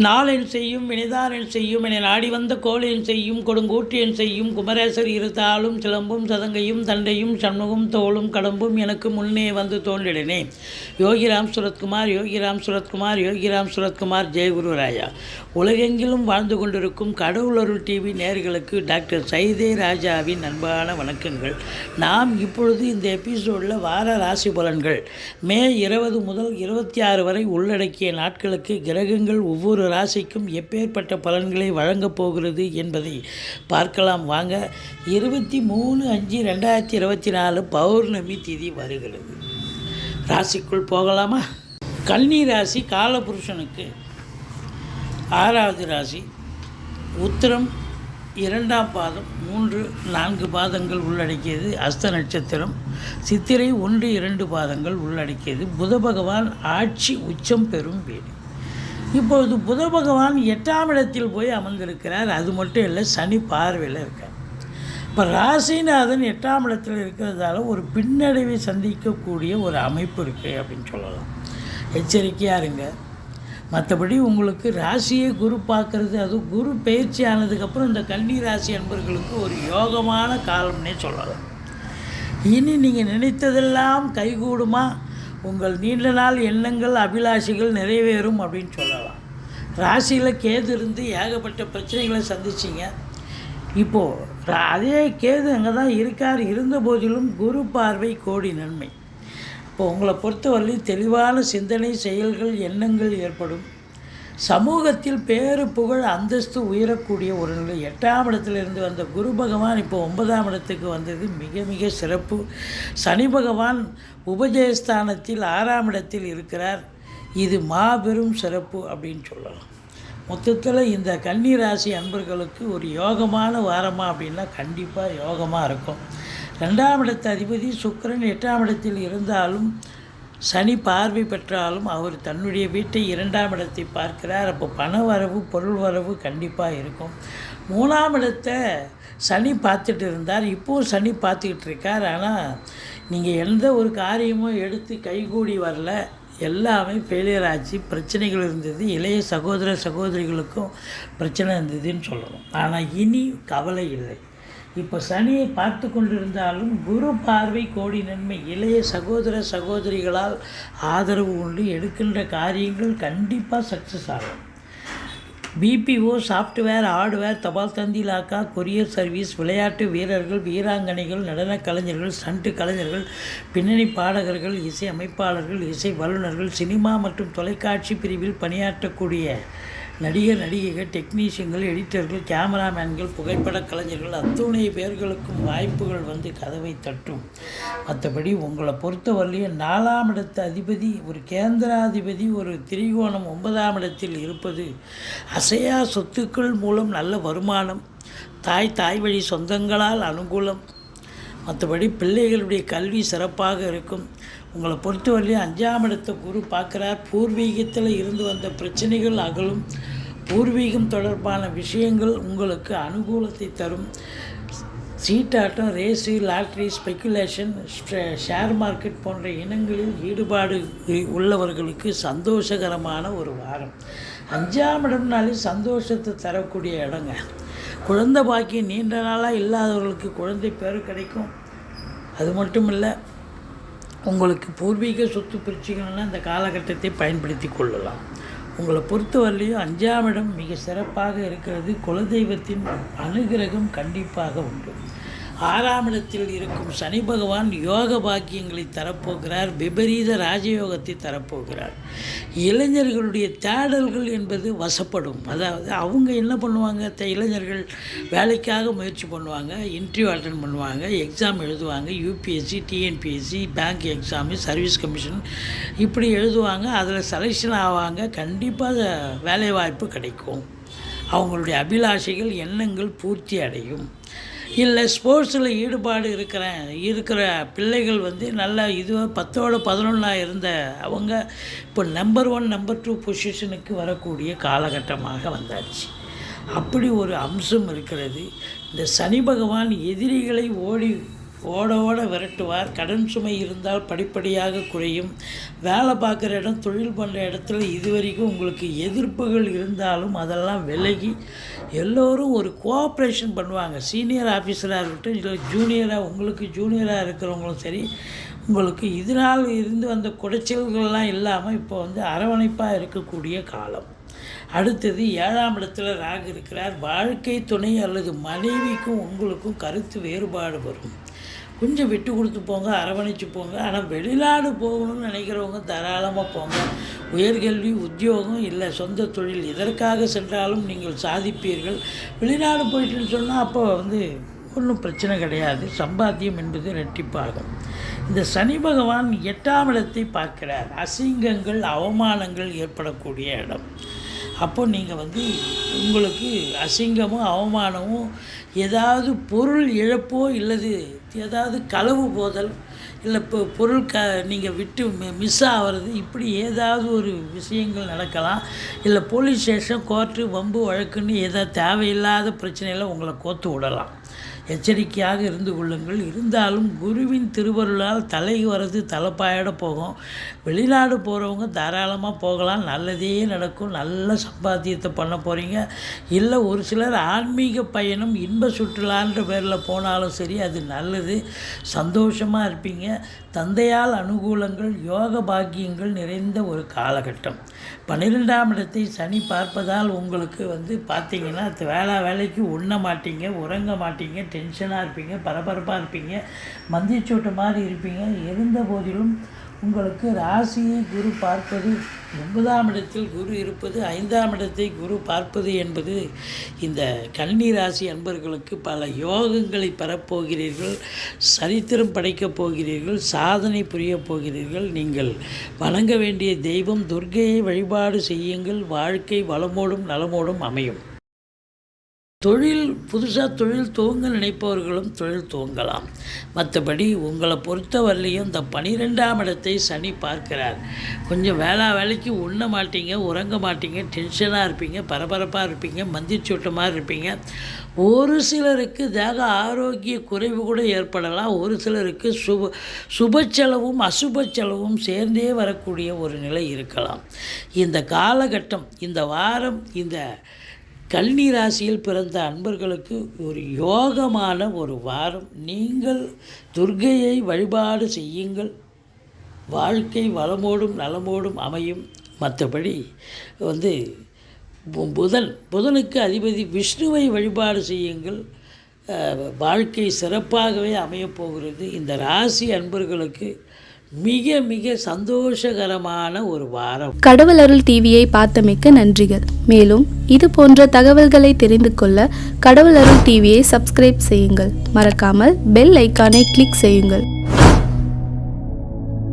நாளென் செய்யும் வினைதானென் செய்யும் என நாடி வந்த கோளென் செய்யும் கொடுங்கூற்றியன் செய்யும் குமரேசர் இருத்தாலும் சிலம்பும் சதங்கையும் தண்டையும் சண்முகம் தோளும் கடம்பும் எனக்கு முன்னே வந்து தோன்றிடனே. யோகிராம் சுரத்குமார் யோகிராம் சுரத்குமார் யோகிராம் சுரத்குமார் ஜெயகுரு ராயா. உலகெங்கிலும் வாழ்ந்து கொண்டிருக்கும் கடவுளருள் டிவி நேயர்களுக்கு டாக்டர் சைதே ராஜாவின் அன்பான வணக்கங்கள். நாம் இப்பொழுது இந்த எபிசோடில் வார ராசி பலன்கள் மே 20 முதல் 26 வரை உள்ளடக்கிய நாட்களுக்கு கிரகங்கள் ஒவ்வொரு ராசிக்கும் எப்பேற்பட்ட பலன்களை வழங்கப் போகிறது என்பதை பார்க்கலாம் வாங்க. 23/5/2024 பௌர்ணமி திதி வருகிறது. ராசிக்குள் போகலாமா? கன்னி ராசி காலபுருஷனுக்கு 6வது ராசி. உத்திரம் 2ஆம் பாதம் 3-4 பாதங்கள் உள்ளடக்கியது. அஸ்த நட்சத்திரம். சித்திரை 1-2 பாதங்கள் உள்ளடக்கியது. புத பகவான் ஆட்சி உச்சம் பெறும் வீடு. இப்பொழுது புத பகவான் 8ஆம் இடத்தில் போய் அமர்ந்திருக்கிறார். அது மட்டும் இல்லை, சனி பார்வையில் இருக்கார். இப்போ ராசிநாதன் 8ஆம் இடத்தில் இருக்கிறதால ஒரு பின்னடைவை சந்திக்கக்கூடிய ஒரு அமைப்பு இருக்குது அப்படின்னு சொல்லலாம். எச்சரிக்கையாக இருங்க. மற்றபடி உங்களுக்கு ராசியை குரு பார்க்குறது, அதுவும் குரு பயிற்சி ஆனதுக்கப்புறம் இந்த கன்னி ராசி அன்பர்களுக்கு ஒரு யோகமான காலம்னே சொல்லலாம். இனி நீங்கள் நினைத்ததெல்லாம் கைகூடுமா, உங்கள் நீண்ட நாள் எண்ணங்கள் அபிலாஷைகள் நிறைவேறும் அப்படின்னு சொல்லலாம். ராசியில் கேது இருந்து ஏகப்பட்ட பிரச்சனைகளை சந்திச்சிங்க. இப்போது அதே கேது அங்கே தான் இருக்கார். இருந்த போதிலும் குரு பார்வை கோடி நன்மை. இப்போ உங்களை பொறுத்தவரையில் தெளிவான சிந்தனை, செயல்கள், எண்ணங்கள் ஏற்படும். சமூகத்தில் பேரு புகழ் அந்தஸ்து உயரக்கூடிய ஒரு நிலை. 8ஆம் இடத்திலிருந்து வந்த குரு பகவான் இப்போ 9ஆம் இடத்துக்கு வந்தது மிக மிக சிறப்பு. சனி பகவான் உபஜயஸ்தானத்தில் 6ஆம் இடத்தில் இருக்கிறார். இது மாபெரும் சிறப்பு அப்படின்னு சொல்லலாம். மொத்தத்தில் இந்த கன்னி ராசி அன்பர்களுக்கு ஒரு யோகமான வாரமாக அப்படின்னா கண்டிப்பாக யோகமாக இருக்கும். 2ஆம் இடத்து அதிபதி சுக்கிரன் 8ஆம் இடத்தில் இருந்தாலும் சனி பார்வை பெற்றாலும் அவர் தன்னுடைய வீட்டை 2ஆம் இடத்தை பார்க்கிறார். அப்போ பண வரவு, பொருள் வரவு கண்டிப்பாக இருக்கும். 3ஆம் இடத்தை சனி பார்த்துட்டு இருந்தார். இப்போது சனி பார்த்துக்கிட்டு இருக்கார். ஆனால் நீங்கள் எந்த ஒரு காரியமும் எடுத்து கைகூடி வரல, எல்லாமே ஃபெயிலியர் ஆச்சு. பிரச்சனைகள் இருந்தது. இளைய சகோதர சகோதரிகளுக்கும் பிரச்சனை இருந்ததுன்னு சொல்லணும். ஆனால் இனி கவலை இல்லை. இப்போ சனியை பார்த்து கொண்டிருந்தாலும் குரு பார்வை கோடி நன்மை. இளைய சகோதர சகோதரிகளால் ஆதரவு உண்டு. எடுக்கின்ற காரியங்கள் கண்டிப்பாக சக்ஸஸ் ஆகும். பிபிஓ, சாஃப்ட்வேர், ஹார்ட்வேர், தபால் தந்தி இலாக்கா, கொரியர் சர்வீஸ், விளையாட்டு வீரர்கள், வீராங்கனைகள், நடன கலைஞர்கள், ஸ்டண்ட் கலைஞர்கள், பின்னணி பாடகர்கள், இசை அமைப்பாளர்கள், இசை வல்லுநர்கள், சினிமா மற்றும் தொலைக்காட்சி பிரிவில் பணியாற்றக்கூடிய நடிகர், நடிகைகள், டெக்னீஷியன்கள், எடிட்டர்கள், கேமராமேன்கள், புகைப்பட கலைஞர்கள் அத்துணை பேர்களுக்கும் வாய்ப்புகள் வந்து கதவை தட்டும். மற்றபடி உங்களை பொறுத்தவரையிலும் 4ஆம் இடத்து அதிபதி ஒரு கேந்திராதிபதி ஒரு திரிகோணம் 9ஆம் இடத்தில் இருப்பது அசையா சொத்துக்கள் மூலம் நல்ல வருமானம், தாய் வழி சொந்தங்களால் அனுகூலம். மற்றபடி பிள்ளைகளுடைய கல்வி சிறப்பாக இருக்கும். உங்களை பொறுத்தவரையிலும் 5ஆம் இடத்தை குரு பார்க்குறார். பூர்வீகத்தில் இருந்து வந்த பிரச்சனைகள் அகலும். பூர்வீகம் தொடர்பான விஷயங்கள் உங்களுக்கு அனுகூலத்தை தரும். சீட்டாட்டம், race, lottery, speculation, share market போன்ற இனங்களில் ஈடுபாடு உள்ளவர்களுக்கு சந்தோஷகரமான ஒரு வாரம். 5ஆம் இடம்னாலே சந்தோஷத்தை தரக்கூடிய இடங்க. குழந்தை பாக்கியம் நீண்ட நாளாக இல்லாதவர்களுக்கு குழந்தை பேர் கிடைக்கும். அது மட்டும் இல்லை, உங்களுக்கு பூர்வீக சொத்து பிரிச்சுக்கணுன்னா இந்த காலகட்டத்தை பயன்படுத்தி கொள்ளலாம். உங்களை பொறுத்தவரையிலையும் 5ஆம் இடம் மிக சிறப்பாக இருக்கிறது. குலதெய்வத்தின் அனுகிரகம் கண்டிப்பாக உண்டு. 6ஆம் இடத்தில் இருக்கும் சனி பகவான் யோக பாக்கியங்களை தரப்போகிறார். விபரீத ராஜயோகத்தை தரப்போகிறார். இளைஞர்களுடைய தேடல்கள் என்பது வசப்படும். அதாவது அவங்க என்ன பண்ணுவாங்க, இளைஞர்கள் வேலைக்காக முயற்சி பண்ணுவாங்க, இன்டர்வியூ அட்டன் பண்ணுவாங்க, எக்ஸாம் எழுதுவாங்க. UPSC, TNPSC, bank exam, service commission இப்படி எழுதுவாங்க. அதில் செலெக்ஷன் ஆவாங்க. கண்டிப்பாக வேலைவாய்ப்பு கிடைக்கும். அவங்களுடைய அபிலாஷைகள், எண்ணங்கள் பூர்த்தி அடையும். இல்லை ஸ்போர்ட்ஸில் ஈடுபாடு இருக்கிற பிள்ளைகள் வந்து நல்லா இதுவாக 10ஓட 11 இருந்த அவங்க இப்போ நம்பர் 1, நம்பர் 2 பொசிஷனுக்கு வரக்கூடிய காலகட்டமாக வந்தாச்சு. அப்படி ஒரு அம்சம் இருக்கிறது. இந்த சனி பகவான் எதிரிகளை ஓடி ஓட ஓட விரட்டுவார். கடன் சுமை இருந்தால் படிப்படியாக குறையும். வேலை பார்க்குற இடம், தொழில் பண்ணுற இடத்துல இதுவரைக்கும் உங்களுக்கு எதிர்ப்புகள் இருந்தாலும் அதெல்லாம் விலகி எல்லோரும் ஒரு கோஆப்ரேஷன் பண்ணுவாங்க. சீனியர் ஆஃபீஸராக இருக்கட்டும், இல்லை ஜூனியராக, உங்களுக்கு ஜூனியராக இருக்கிறவங்களும் சரி, உங்களுக்கு இதனால் இருந்து வந்த குடைச்சல்கள்லாம் இல்லாமல் இப்போ வந்து அரவணைப்பாக இருக்கக்கூடிய காலம். அடுத்தது 7ஆம் இடத்துல ராகு இருக்கிறார். வாழ்க்கை துணை அல்லது மனைவிக்கும் உங்களுக்கும் கருத்து வேறுபாடு வரும். கொஞ்சம் விட்டு கொடுத்து போங்க, அரவணைச்சு போங்க. ஆனால் வெளிநாடு போகணும்னு நினைக்கிறவங்க தாராளமாக போங்க. உயர்கல்வி, உத்தியோகம், இல்லை சொந்த தொழில் இதற்காக சென்றாலும் நீங்கள் சாதிப்பீர்கள். வெளிநாடு போயிட்டுன்னு சொன்னால் அப்போ வந்து ஒன்றும் பிரச்சனை கிடையாது. சம்பாத்தியம் என்பது ரெட்டிப்பாகும். இந்த சனி பகவான் 8ஆம் இடத்தை பார்க்கிறார். அசிங்கங்கள், அவமானங்கள் ஏற்படக்கூடிய இடம். அப்போ நீங்கள் வந்து உங்களுக்கு அசிங்கமும் அவமானமும், ஏதாவது பொருள் இழப்போ இல்லது ஏதாவது களவு போதல், இல்லை இப்போ பொருள் நீங்கள் விட்டு மிஸ் ஆகிறது, இப்படி ஏதாவது ஒரு விஷயங்கள் நடக்கலாம். இல்லை போலீஸ் ஸ்டேஷன், கோர்ட்டு, வம்பு வழக்குன்னு ஏதாவது தேவையில்லாத பிரச்சனையில் உங்களை கோத்து விடலாம். எச்சரிக்கையாக இருந்து கொள்ளுங்கள். இருந்தாலும் குருவின் திருவருளால் தலை வரது தலைப்பாயிட போகும். வெளிநாடு போகிறவங்க தாராளமாக போகலாம், நல்லதே நடக்கும். நல்ல சம்பாத்தியத்தை பண்ண போகிறீங்க. இல்லை ஒரு சிலர் ஆன்மீக பயணம், இன்ப சுற்றுலான்ற பேரில் போனாலும் சரி, அது நல்லது. சந்தோஷமாக இருப்பீங்க. தந்தையால் அனுகூலங்கள், யோக பாக்கியங்கள் நிறைந்த ஒரு காலகட்டம். 12ஆம் இடத்தை சனி பார்ப்பதால் உங்களுக்கு வந்து பார்த்திங்கன்னா வேலைக்கு உண்ண மாட்டீங்க, உறங்க மாட்டீங்க, டென்ஷனாக இருப்பீங்க, பரபரப்பாக இருப்பீங்க, மந்திச்சூட்டு மாதிரி இருப்பீங்க. இருந்த போதிலும் உங்களுக்கு ராசியை குரு பார்ப்பது, 9ஆம் இடத்தில் குரு இருப்பது, 5ஆம் இடத்தை குரு பார்ப்பது என்பது இந்த கன்னி ராசி அன்பர்களுக்கு பல யோகங்களை பெறப்போகிறீர்கள். சரித்திரம் படைக்கப் போகிறீர்கள். சாதனை புரியப் போகிறீர்கள். நீங்கள் வணங்க வேண்டிய தெய்வம் துர்க்கையை வழிபாடு செய்யுங்கள். வாழ்க்கை வளமோடும் நலமோடும் அமையும். புதுசாக தொழில் துவங்க நினைப்பவர்களும் தொழில் துவங்கலாம். மற்றபடி உங்களை பொறுத்தவரையிலையும் இந்த 12ஆம் இடத்தை சனி பார்க்கிறார். கொஞ்சம் வேலைக்கு உண்ண மாட்டீங்க, உறங்க மாட்டீங்க, டென்ஷனாக இருப்பீங்க, பரபரப்பாக இருப்பீங்க, மந்திச்சூட்டமாக இருப்பீங்க. ஒரு சிலருக்கு தேக ஆரோக்கிய குறைவு கூட ஏற்படலாம். ஒரு சிலருக்கு சுப செலவும் அசுப செலவும் சேர்ந்தே வரக்கூடிய ஒரு நிலை இருக்கலாம். இந்த காலகட்டம், இந்த வாரம், இந்த கன்னி ராசியில் பிறந்த அன்பர்களுக்கு ஒரு யோகமான ஒரு வாரம். நீங்கள் துர்க்கையை வழிபாடு செய்யுங்கள். வாழ்க்கை வளமோடும் நலமோடும் அமையும். மற்றபடி வந்து புதனுக்கு அதிபதி விஷ்ணுவை வழிபாடு செய்யுங்கள். வாழ்க்கை சிறப்பாகவே அமையப்போகிறது. இந்த ராசி அன்பர்களுக்கு மிக மிக சந்தோஷகரமான ஒரு வாரம். கடவுள் அருள் டிவியை பார்த்தமைக்கு நன்றிகள். மேலும் இது போன்ற தகவல்களை தெரிந்து கொள்ள கடவுள் அருள் டிவியை சப்ஸ்கிரைப் செய்யுங்கள். மறக்காமல் பெல் ஐக்கானை கிளிக் செய்யுங்கள்.